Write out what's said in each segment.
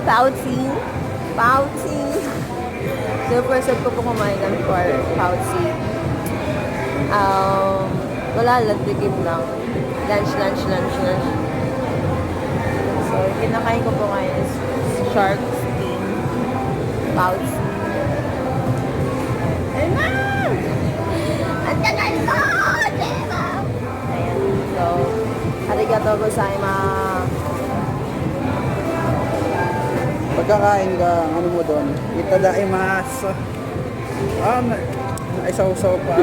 Pouty. Pouty. So, first time ko po kumain ng pouty. Wala lang, tigib lang. Lunch. So, yung kinakain ko po ngayon is shark skin. Pouty. Ayun na! Ang tagal ko! Diba? Ayan. So, arigatou gozaimasu. Pagkakain ka, ano mo doon? Itadaimasu. Ay, sausaw pa.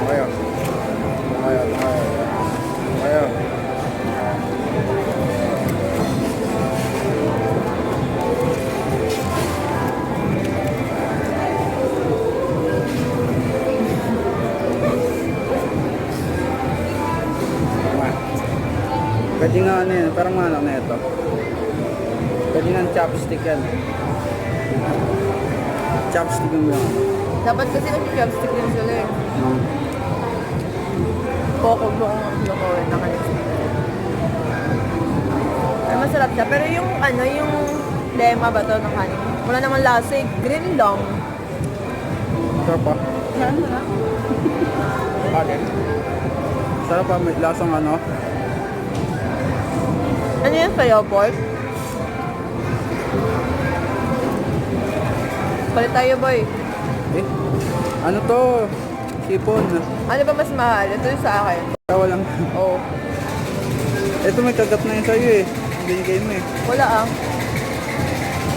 Ayaw. Pwede nga ano yan, parang manok na ito. Pwede nga chopstick yan. Chopstick yung mga. Dapat kasi nag-chopstick din sila eh. Coco mo ang lukuhin na kanila. Ay, masarap siya. Pero yung ano, yung lema ba to ng kanin? Wala naman lasa eh. Green lang. Sarap pa. Yan na. Okay. Sarap pa, may lasang ano. Ano yan sa'yo, pork? Palit tayo, boy. Eh, ano to? Sipon. Ano ba mas mahal? Ito yung sa akin. Tawa lang. Oo. Ito may kagat na yun sa'yo eh. Binigay mo eh. Wala ah.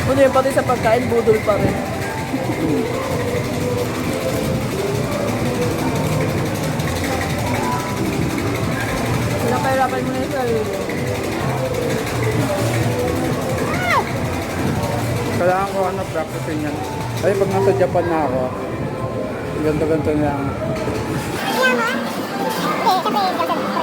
Ano yun, pati sa pagkain, budol pa rin. Walang kahirapan mo na yung sarili. Kailangan ko ano, practicein yan. Ay, pag nasa Japan na ako, ganto-ganto na lang. Kaya mo? Kasi